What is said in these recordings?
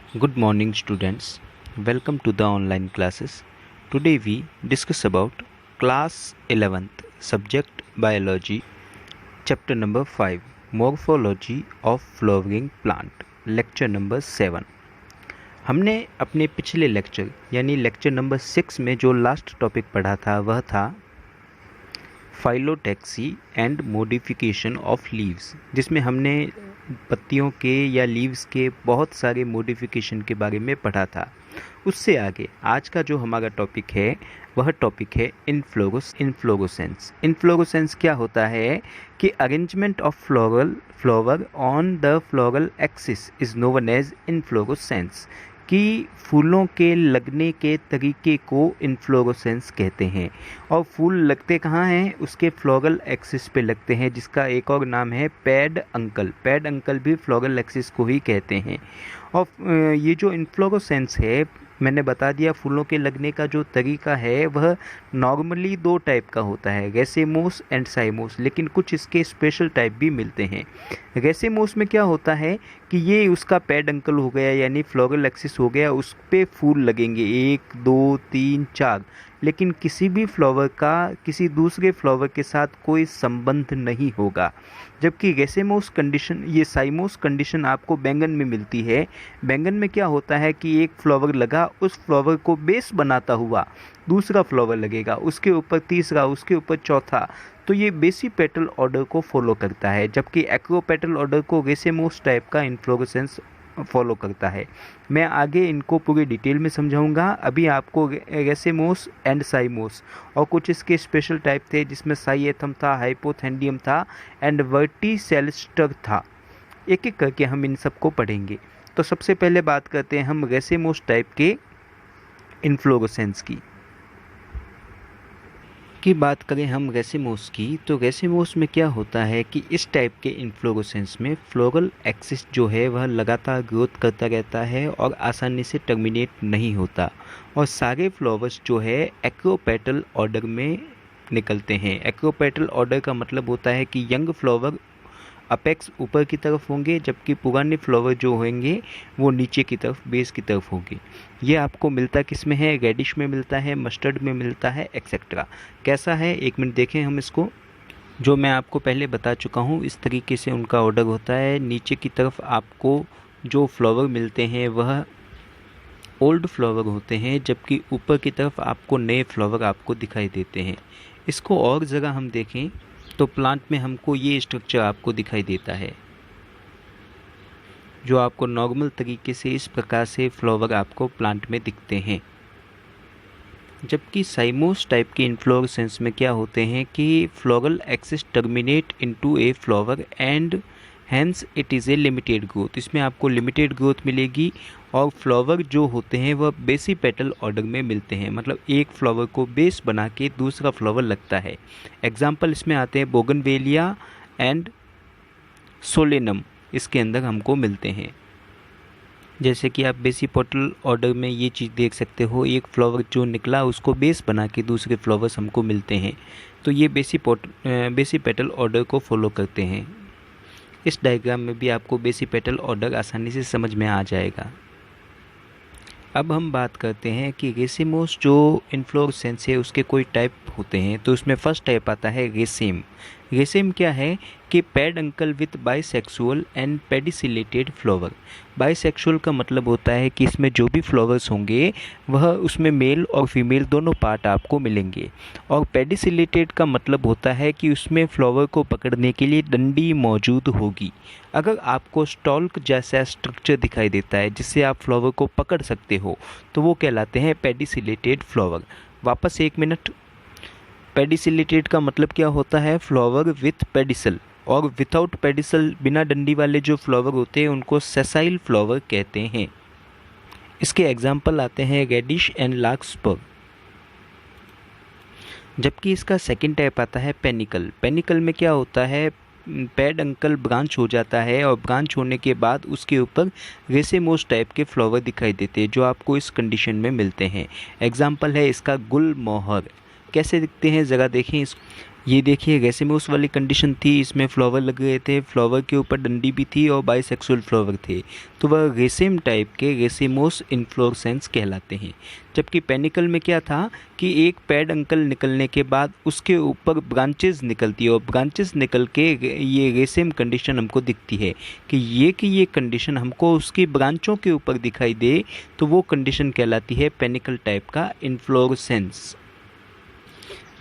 Good morning, students. Welcome to the online classes. Today we discuss about class 11th subject biology, chapter number 5, morphology of flowering plant, lecture number 7. हमने अपने पिछले lecture यानी lecture number 6 में जो last topic पढ़ा था वह था phyllotaxy and modification of leaves, जिसमें हमने पत्तियों के या लीव्स के बहुत सारे मॉडिफिकेशन के बारे में पढ़ा था। उससे आगे आज का जो हमारा टॉपिक है वह टॉपिक है इन्फ्लोरोसेंस। इन्फ्लोरोसेंस क्या होता है कि arrangement of flower on the floral axis is known as inflorescence, कि फूलों के लगने के तरीके को इन्फ्लोरोसेंस कहते हैं। और फूल लगते कहाँ हैं? उसके फ्लोरल एक्सिस पे लगते हैं, जिसका एक और नाम है पैड अंकल। पैड अंकल भी फ्लोरल एक्सिस को ही कहते हैं। और ये जो इन्फ्लोरोसेंस है, मैंने बता दिया फूलों के लगने का जो तरीका है वह नॉर्मली दो टाइप का होता है, रेसेमोस एंड साइमोस, लेकिन कुछ इसके स्पेशल टाइप भी मिलते हैं। रेसेमोस में क्या होता है कि ये उसका पैड अंकल हो गया यानी फ्लोरल एक्सिस हो गया, उस पे फूल लगेंगे 1 2 3 4, लेकिन किसी भी फ्लावर का किसी दूसरे फ्लावर के साथ कोई संबंध नहीं होगा। जबकि रेसेमोस कंडीशन, ये साइमोस कंडीशन आपको बैंगन में मिलती है। बैंगन में क्या होता है कि एक फ्लावर लगा, उस फ्लावर को बेस बनाता हुआ दूसरा फ्लावर लगेगा, उसके ऊपर तीसरा, उसके ऊपर चौथा, तो ये बेसी पेटल ऑर्डर को फॉलो करता है। जबकि एक्रोपेटल ऑर्डर को रेसेमोस टाइप का इन्फ्लोरेसेंस फॉलो करता है। मैं आगे इनको पूरी डिटेल में समझाऊंगा। अभी आपको रेसेमोस एंड साइमोस और कुछ इसके स्पेशल टाइप थे, जिसमें साइएथम था, हाइपोथेंडियम था एंड वर्टिसेल्स्टर था। एक एक करके हम इन सबको पढ़ेंगे। तो सबसे पहले बात करते हैं हम रेसेमोस टाइप के इन्फ्लोरेसेंस की बात करें हम रेसेमोस की, तो रेसेमोस में क्या होता है कि इस टाइप के इन्फ्लोरेसेंस में फ्लोरल एक्सिस जो है वह लगातार ग्रोथ करता रहता है और आसानी से टर्मिनेट नहीं होता, और सारे फ्लावर्स जो है एक्रोपेटल ऑर्डर में निकलते हैं। एक्रोपेटल ऑर्डर का मतलब होता है कि यंग फ्लावर अपेक्स ऊपर की तरफ होंगे, जबकि पुराने फ्लावर जो होंगे वो नीचे की तरफ, बेस की तरफ होंगे। ये आपको मिलता किस में है? रेडिश में मिलता है, मस्टर्ड में मिलता है, एक्सेट्रा। कैसा है, एक मिनट देखें हम इसको। जो मैं आपको पहले बता चुका हूँ, इस तरीके से उनका ऑर्डर होता है। नीचे की तरफ आपको जो फ्लावर मिलते हैं वह ओल्ड फ्लावर होते हैं, जबकि ऊपर की तरफ आपको नए फ्लावर आपको दिखाई देते हैं। इसको और जगह हम देखें तो प्लांट में हमको ये स्ट्रक्चर आपको दिखाई देता है, जो आपको नॉर्मल तरीके से इस प्रकार से फ्लावर आपको प्लांट में दिखते हैं। जबकि साइमोस टाइप के इन्फ्लोरेसेंस में क्या होते हैं कि floral axis terminate into a flower and hence it is a limited growth. इसमें आपको लिमिटेड ग्रोथ मिलेगी और फ्लावर जो होते हैं वह बेसी पेटल ऑर्डर में मिलते हैं, मतलब एक फ्लावर को बेस बना के दूसरा फ्लावर लगता है। एग्जाम्पल इसमें आते हैं बोगनवेलिया एंड सोलेनम, इसके अंदर हमको मिलते हैं। जैसे कि आप बेसी पेटल ऑर्डर में ये चीज़ देख सकते हो, एक फ्लावर जो निकला उसको बेस बना के दूसरे फ्लावर्स हमको मिलते हैं। तो ये बेसी पेटल ऑर्डर को फॉलो करते हैं। इस डायग्राम में भी आपको बेसी पेटल ऑर्डर आसानी से समझ में आ जाएगा। अब हम बात करते हैं कि रेसेमोस जो इन्फ्लोरेसेंस है उसके कोई टाइप होते हैं। तो उसमें फर्स्ट टाइप आता है रेसेम। रेसेम क्या है कि peduncle with bisexual and pedicellate flower. Bisexual का मतलब होता है कि इसमें जो भी फ्लावर्स होंगे वह उसमें मेल और फीमेल दोनों पार्ट आपको मिलेंगे। और पेडिसिलेटेड का मतलब होता है कि उसमें फ्लावर को पकड़ने के लिए डंडी मौजूद होगी। अगर आपको स्टॉल्क जैसा स्ट्रक्चर दिखाई देता है जिससे आप फ्लावर को पकड़ सकते हो, तो वो कहलाते हैं पेडिसिलेटेड फ्लावर। वापस एक मिनट, पेडिसिलेटेड का मतलब क्या होता है? फ्लावर विथ पेडिसल, और विदाउट पेडिसल बिना डंडी वाले जो फ्लावर होते हैं उनको सेसाइल फ्लावर कहते हैं। इसके एग्जाम्पल आते हैं रेडिश एंड लार्कस्पर। जबकि इसका सेकंड टाइप आता है पेनिकल। पेनिकल में क्या होता है? पैड अंकल ब्रांच हो जाता है और ब्रांच होने के बाद उसके ऊपर रेसेमोस टाइप के फ्लावर दिखाई देते हैं, जो आपको इस कंडीशन में मिलते हैं। एग्जाम्पल है इसका गुलमोहर। कैसे दिखते हैं ज़रा देखें। इस ये देखिए रेसिमोस वाली कंडीशन थी, इसमें फ्लावर लग रहे थे, फ्लावर के ऊपर डंडी भी थी और बाइसेक्सुअल फ्लावर थे, तो वह रेसिम टाइप के रेसिमोस इन्फ्लोरेसेंस कहलाते हैं। जबकि पेनिकल में क्या था कि एक पेडंकल निकलने के बाद उसके ऊपर ब्रांचेस निकलती है और ब्रांचेस निकल के ये रेसिम कंडीशन हमको दिखती है कि ये कंडीशन हमको उसकी ब्रांचों के ऊपर दिखाई दे तो वो कंडीशन कहलाती है पेनिकल टाइप का इन्फ्लोरेसेंस।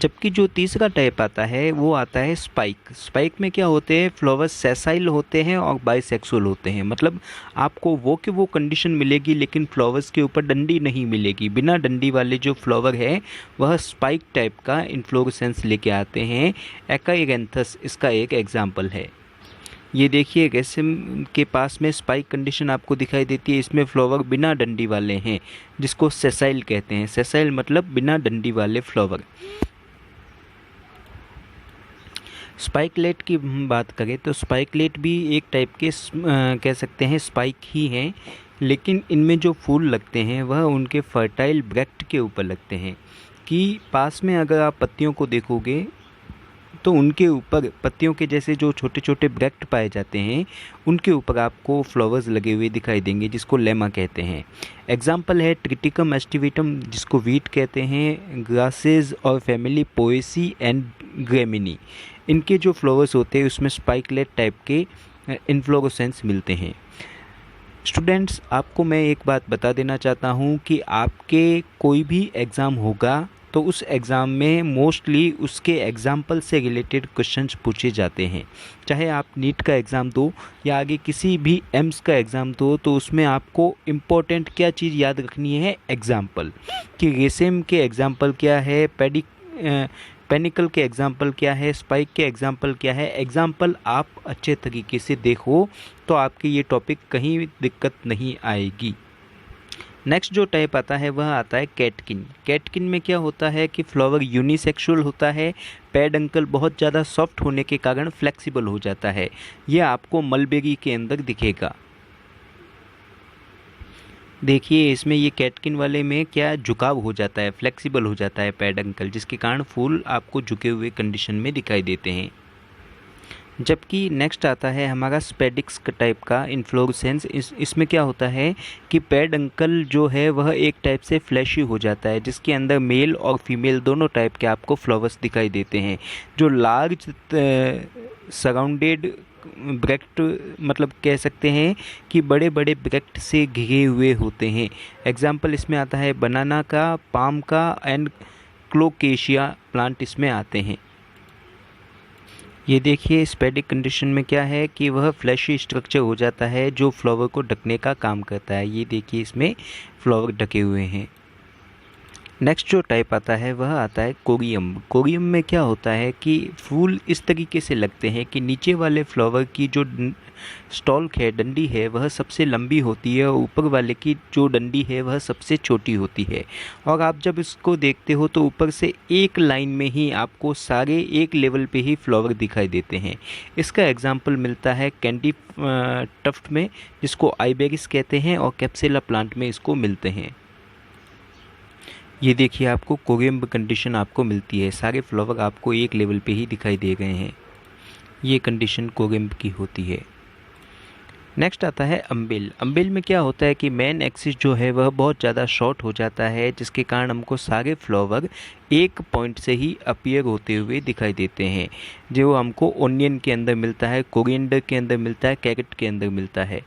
जबकि जो तीसरा टाइप आता है वो आता है स्पाइक। स्पाइक में क्या होते हैं, फ्लावर्स सेसाइल होते हैं और बाइसेक्सुअल होते हैं, मतलब आपको वो कंडीशन मिलेगी लेकिन फ्लावर्स के ऊपर डंडी नहीं मिलेगी। बिना डंडी वाले जो फ्लावर है वह स्पाइक टाइप का इन्फ्लोरेसेंस लेके आते हैं। एकाइरेंथस इसका एक एग्जाम्पल है। ये देखिए रेसिम के पास में स्पाइक कंडीशन आपको दिखाई देती है, इसमें फ्लावर बिना डंडी वाले हैं जिसको सेसाइल कहते हैं। सेसाइल मतलब बिना डंडी वाले फ्लावर। स्पाइकलेट की हम बात करें तो स्पाइकलेट भी एक टाइप के कह सकते हैं स्पाइक ही हैं, लेकिन इनमें जो फूल लगते हैं वह उनके फर्टाइल ब्रैक्ट के ऊपर लगते हैं। कि पास में अगर आप पत्तियों को देखोगे तो उनके ऊपर पत्तियों के जैसे जो छोटे छोटे ब्रैक्ट पाए जाते हैं उनके ऊपर आपको फ्लावर्स लगे हुए दिखाई देंगे जिसको लेमा कहते हैं। एग्जाम्पल है ट्रिटिकम एस्टिविटम जिसको वीट कहते हैं, ग्रासेस और फैमिली पोएसी एंड ग्रेमिनी। इनके जो फ्लावर्स होते हैं उसमें स्पाइकलेट टाइप के इन्फ्लोरेसेंस मिलते हैं। स्टूडेंट्स, आपको मैं एक बात बता देना चाहता हूँ कि आपके कोई भी एग्ज़ाम होगा तो उस एग्ज़ाम में मोस्टली उसके एग्ज़ाम्पल से रिलेटेड क्वेश्चंस पूछे जाते हैं। चाहे आप नीट का एग्ज़ाम दो या आगे किसी भी एम्स का एग्ज़ाम दो तो उसमें आपको इम्पोर्टेंट क्या चीज़ याद रखनी है, एग्ज़ाम्पल। कि रेसिम के एग्ज़ाम्पल क्या है, पेनिकल के एग्ज़ाम्पल क्या है, स्पाइक के एग्ज़ाम्पल क्या है। एग्ज़ाम्पल आप अच्छे तरीके से देखो तो आपके ये टॉपिक कहीं दिक्कत नहीं आएगी। नेक्स्ट जो टाइप आता है वह आता है कैटकिन। कैटकिन में क्या होता है कि फ्लावर यूनिसेक्सुअल होता है, पेडंकल बहुत ज़्यादा सॉफ्ट होने के कारण फ्लेक्सिबल हो जाता है। यह आपको मलबेरी के अंदर दिखेगा। देखिए इसमें ये कैटकिन वाले में क्या झुकाव हो जाता है, फ्लेक्सिबल हो जाता है पेडंकल, जिसके कारण फूल आपको झुके हुए कंडीशन में दिखाई देते हैं। जबकि नेक्स्ट आता है हमारा स्पेडिक्स टाइप का इन्फ्लोरेसेंस। इसमें क्या होता है कि पेडंकल जो है वह एक टाइप से फ्लैशी हो जाता है जिसके अंदर मेल और फीमेल दोनों टाइप के आपको फ्लावर्स दिखाई देते हैं जो लार्ज सराउंडेड ब्रैक्ट, मतलब कह सकते हैं कि बड़े बड़े ब्रैक्ट से घिरे हुए होते हैं। एग्जाम्पल इसमें आता है बनाना का, पाम का एंड क्लोकेशिया प्लांट इसमें आते हैं। ये देखिए स्पेडिक कंडीशन में क्या है कि वह फ्लैशी स्ट्रक्चर हो जाता है जो फ्लावर को ढकने का काम करता है। ये देखिए इसमें फ्लावर ढके हुए हैं। नेक्स्ट जो टाइप आता है वह आता है कोरियम। कोरियम में क्या होता है कि फूल इस तरीके से लगते हैं कि नीचे वाले फ्लावर की जो स्टॉल्क है, डंडी है, वह सबसे लंबी होती है और ऊपर वाले की जो डंडी है वह सबसे छोटी होती है। और आप जब इसको देखते हो तो ऊपर से एक लाइन में ही आपको सारे एक लेवल पे ही फ्लावर दिखाई देते हैं। इसका एग्जाम्पल मिलता है कैंडी टफ्ट में जिसको आइबेरिस कहते हैं और कैप्सुला प्लांट में इसको मिलते हैं। ये देखिए आपको कोरियम कंडीशन आपको मिलती है, सारे फ्लावर आपको एक लेवल पे ही दिखाई दे गए हैं। ये कंडीशन कोरियम की होती है। नेक्स्ट आता है अम्बिल। अम्बिल में क्या होता है कि मेन एक्सिस जो है वह बहुत ज़्यादा शॉर्ट हो जाता है जिसके कारण हमको सारे फ्लावर एक पॉइंट से ही अपीयर होते हुए दिखाई देते हैं, जो हमको ओनियन के अंदर मिलता है, कोरिएंडर के अंदर मिलता है, कैरेट के अंदर मिलता है।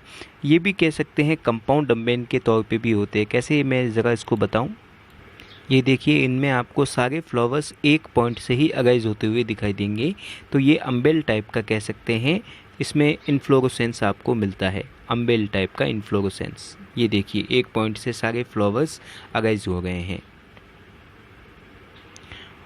ये भी कह सकते हैं कंपाउंड अम्बेन के तौर पे भी होते हैं। कैसे, मैं ज़रा इसको बताऊँ। ये देखिए इनमें आपको सारे फ्लावर्स एक पॉइंट से ही अराइज होते हुए दिखाई देंगे, तो ये अम्बेल टाइप का कह सकते हैं। इसमें इन्फ्लोरेसेंस आपको मिलता है, अम्बेल टाइप का इन्फ्लोरेसेंस। ये देखिए एक पॉइंट से सारे फ्लावर्स अराइज हो गए हैं।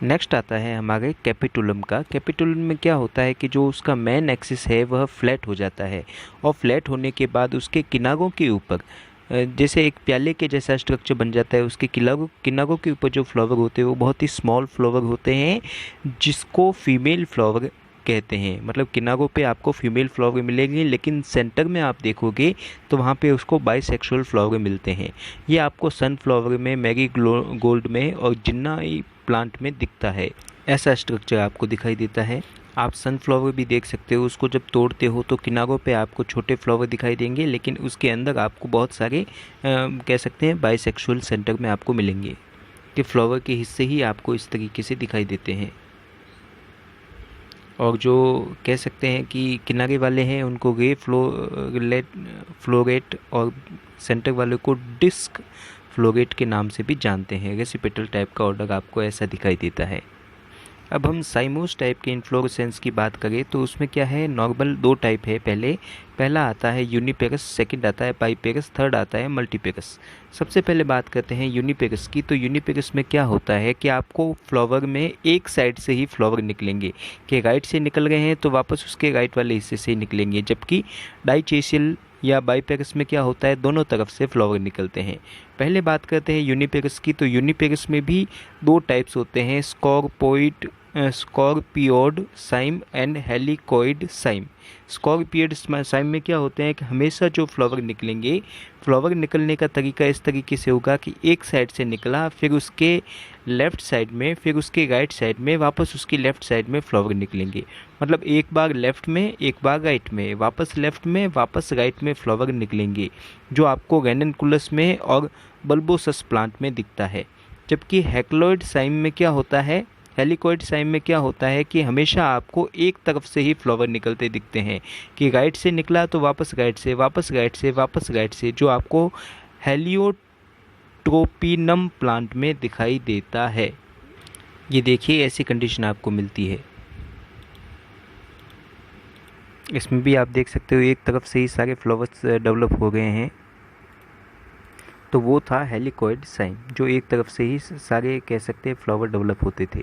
नेक्स्ट आता है हमारे कैपिटुलम का। कैपिटुलम में क्या होता है कि जो उसका मेन एक्सिस है वह फ्लैट हो जाता है और फ्लैट होने के बाद उसके किनारों के ऊपर जैसे एक प्याले के जैसा स्ट्रक्चर बन जाता है। उसके किनारों के ऊपर जो फ्लावर होते हैं वो बहुत ही स्मॉल फ्लावर होते हैं जिसको फीमेल फ्लावर कहते हैं। मतलब किनारों पे आपको फीमेल फ्लावर मिलेंगे लेकिन सेंटर में आप देखोगे तो वहाँ पे उसको बाइसेक्सुअल फ्लावर मिलते हैं। ये आपको सनफ्लावर में, मैरी गोल्ड में और जिन्ना प्लांट में दिखता है। ऐसा स्ट्रक्चर आपको दिखाई देता है। आप सनफ्लावर भी देख सकते हो, उसको जब तोड़ते हो तो किनारों पे आपको छोटे फ्लावर दिखाई देंगे, लेकिन उसके अंदर आपको बहुत सारे कह सकते हैं बाइसेक्सुअल सेंटर में आपको मिलेंगे कि फ्लावर के हिस्से ही आपको इस तरीके से दिखाई देते हैं। और जो कह सकते हैं कि किनारे वाले हैं उनको रे फ्लोरेट और सेंटर वाले को डिस्क फ्लोरेट के नाम से भी जानते हैं। रेसिपेटल टाइप का ऑर्डर आपको ऐसा दिखाई देता है। अब हम साइमोस टाइप के इन्फ्लोरेसेंस की बात करें तो उसमें क्या है, नॉर्मल 2 टाइप है। पहला आता है यूनिपेगस, सेकंड आता है बाईपेगस, थर्ड आता है मल्टीपेगस। सबसे पहले बात करते हैं यूनिपेगस की। तो यूनिपेगस में क्या होता है कि आपको फ्लावर में एक साइड से ही फ्लावर निकलेंगे, कि राइट से निकल रहे हैं तो वापस उसके राइट वाले हिस्से से ही निकलेंगे। जबकि डाइचेसियल या बाईपेगस में क्या होता है, दोनों तरफ से फ्लावर निकलते हैं। पहले बात करते हैं यूनिपेगस की। तो यूनिपेगस में भी 2 टाइप्स होते हैं, स्कॉर्पियोड साइम एंड हेलिकोइड साइम। स्कॉर्पियोड साइम में क्या होते हैं कि हमेशा जो फ्लावर निकलेंगे, फ्लावर निकलने का तरीका इस तरीके से होगा कि एक साइड से निकला, फिर उसके लेफ़्ट साइड में, फिर उसके राइट साइड में, वापस उसकी लेफ़्ट साइड में फ्लावर निकलेंगे। मतलब एक बार लेफ़्ट में, एक बार राइट में, वापस लेफ़्ट में, वापस राइट में फ्लावर निकलेंगे, जो आपको रेननकुलस में और बल्बोसस प्लांट में दिखता है। जबकि हेक्लोइड साइम में क्या होता है, हेलिकोइड साइम में क्या होता है कि हमेशा आपको एक तरफ से ही फ्लावर निकलते दिखते हैं, कि राइट से निकला तो वापस राइट से, वापस राइट से, वापस राइट से, जो आपको हेलियोट्रोपिनम प्लांट में दिखाई देता है। ये देखिए ऐसी कंडीशन आपको मिलती है। इसमें भी आप देख सकते हो एक तरफ से ही सारे फ्लावर्स डेवलप हो गए हैं। तो वो था हेलिकोइड साइम, जो एक तरफ से ही सारे कह सकते हैं फ्लावर डेवलप होते थे।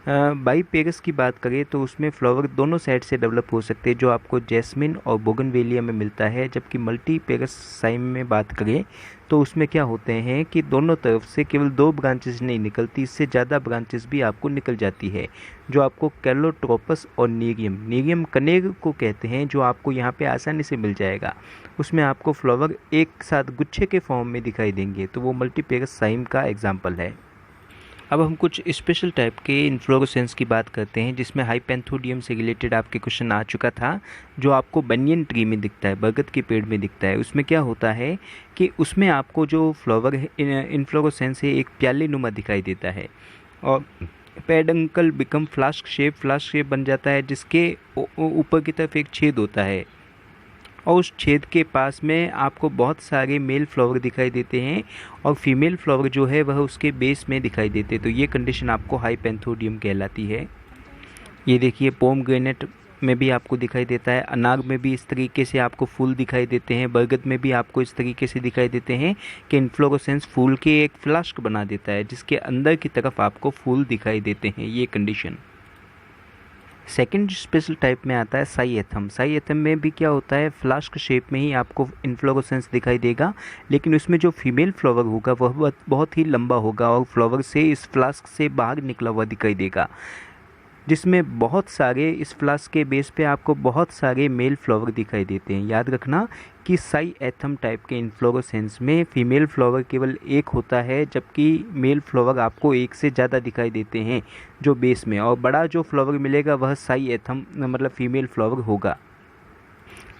बाईपेगस की बात करें तो उसमें फ्लावर दोनों साइड से डेवलप हो सकते हैं, जो आपको जैस्मिन और बोगनवेलिया में मिलता है। जबकि मल्टीपेगस साइम में बात करें तो उसमें क्या होते हैं कि दोनों तरफ से केवल 2 ब्रांचेस नहीं निकलती, इससे ज़्यादा ब्रांचेस भी आपको निकल जाती है, जो आपको कैलोट्रोपस और नीरियम कनेर को कहते हैं, जो आपको यहाँ पे आसानी से मिल जाएगा। उसमें आपको फ्लावर एक साथ गुच्छे के फॉर्म में दिखाई देंगे, तो वो मल्टीपेगस साइम का एग्जाम्पल है। अब हम कुछ स्पेशल टाइप के इन्फ्लोरेसेंस की बात करते हैं, जिसमें हाइपेंथोडियम से रिलेटेड आपके क्वेश्चन आ चुका था, जो आपको बनियन ट्री में दिखता है, बरगद के पेड़ में दिखता है। उसमें क्या होता है कि उसमें आपको जो फ्लावर है, इन्फ्लोरेसेंस है, एक प्याले नुमा दिखाई देता है, और पेडंकल बिकम फ्लास्क शेप बन जाता है, जिसके ऊपर की तरफ एक छेद होता है, और उस छेद के पास में आपको बहुत सारे मेल फ्लावर दिखाई देते हैं, और फीमेल फ्लावर जो है वह उसके बेस में दिखाई देते हैं। तो ये कंडीशन आपको हाइपेंथोडियम कहलाती है। ये देखिए पोमग्रेनेट में भी आपको दिखाई देता है, अनार में भी इस तरीके से आपको फूल दिखाई देते हैं, बरगद में भी आपको इस तरीके से दिखाई देते हैं कि इन्फ्लोरेसेंस फूल के एक फ्लास्क बना देता है, जिसके अंदर की तरफ आपको फूल दिखाई देते हैं। ये कंडीशन। सेकंड स्पेशल टाइप में आता है साइएथम। साइएथम में भी क्या होता है, फ्लास्क शेप में ही आपको इन्फ्लोरेसेंस दिखाई देगा, लेकिन उसमें जो फीमेल फ्लावर होगा वह बहुत ही लंबा होगा, और फ्लावर से इस फ्लास्क से बाहर निकला हुआ दिखाई देगा, जिसमें बहुत सारे, इस फ्लास्क के बेस पे आपको बहुत सारे मेल फ्लावर दिखाई देते हैं। याद रखना कि साइएथम टाइप के इन्फ्लोरेसेंस में फीमेल फ्लावर केवल एक होता है, जबकि मेल फ्लावर आपको एक से ज़्यादा दिखाई देते हैं जो बेस में, और बड़ा जो फ्लावर मिलेगा वह साइएथम मतलब फीमेल फ्लावर होगा।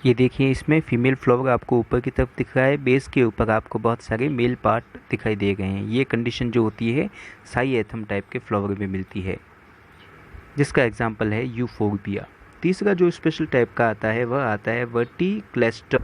ये देखिए इसमें फीमेल फ्लावर आपको ऊपर की तरफ दिख रहा है, बेस के ऊपर आपको बहुत सारे मेल पार्ट दिखाई दे गए हैं। ये कंडीशन जो होती है साइएथम टाइप के फ्लावर में मिलती है, जिसका एग्जाम्पल है यूफोर्बिया। तीसरा जो स्पेशल टाइप का आता है वह आता है वर्टिक्लेस्टर।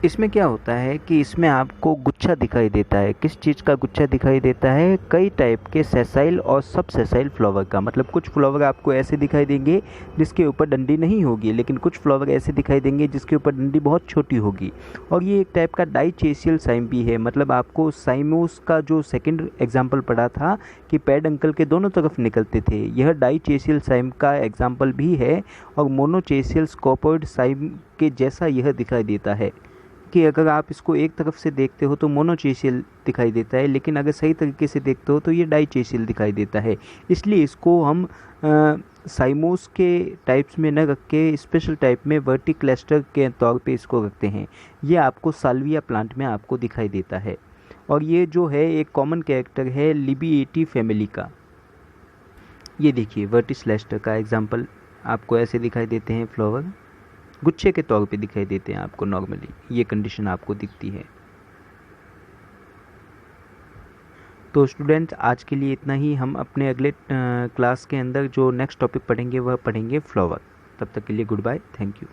इसमें क्या होता है कि इसमें आपको गुच्छा दिखाई देता है। किस चीज़ का गुच्छा दिखाई देता है, कई टाइप के सेसाइल और सब सेसाइल फ्लावर का। मतलब कुछ फ्लावर आपको ऐसे दिखाई देंगे जिसके ऊपर डंडी नहीं होगी, लेकिन कुछ फ्लावर ऐसे दिखाई देंगे जिसके ऊपर डंडी बहुत छोटी होगी। और ये एक टाइप का डाइचेसियल साइम भी है। मतलब आपको साइमोस का जो सेकंड एग्जाम्पल पढ़ा था कि पेडंकल के दोनों तरफ निकलते थे, यह डाइचेसियल साइम का एग्जाम्पल भी है, और मोनोचेसियल स्कोपोइड साइम के जैसा यह दिखाई देता है, कि अगर आप इसको एक तरफ से देखते हो तो मोनोचेसियल दिखाई देता है, लेकिन अगर सही तरीके से देखते हो तो ये डाइचेसियल दिखाई देता है। इसलिए इसको हम साइमोस के टाइप्स में न रख के स्पेशल टाइप में वर्टिक्लेस्टर के तौर पे इसको रखते हैं। ये आपको साल्विया प्लांट में आपको दिखाई देता है, और ये जो है एक कॉमन कैरेक्टर है लिबिएटी फैमिली का। ये देखिए वर्टिस्लेस्टर का एग्जाम्पल आपको ऐसे दिखाई देते हैं, फ्लावर गुच्छे के तौर पे दिखाई देते हैं आपको नॉर्मली, ये कंडीशन आपको दिखती है। तो स्टूडेंट आज के लिए इतना ही। हम अपने अगले क्लास के अंदर जो नेक्स्ट टॉपिक पढ़ेंगे वह पढ़ेंगे फ्लावर। तब तक के लिए गुड बाय, थैंक यू।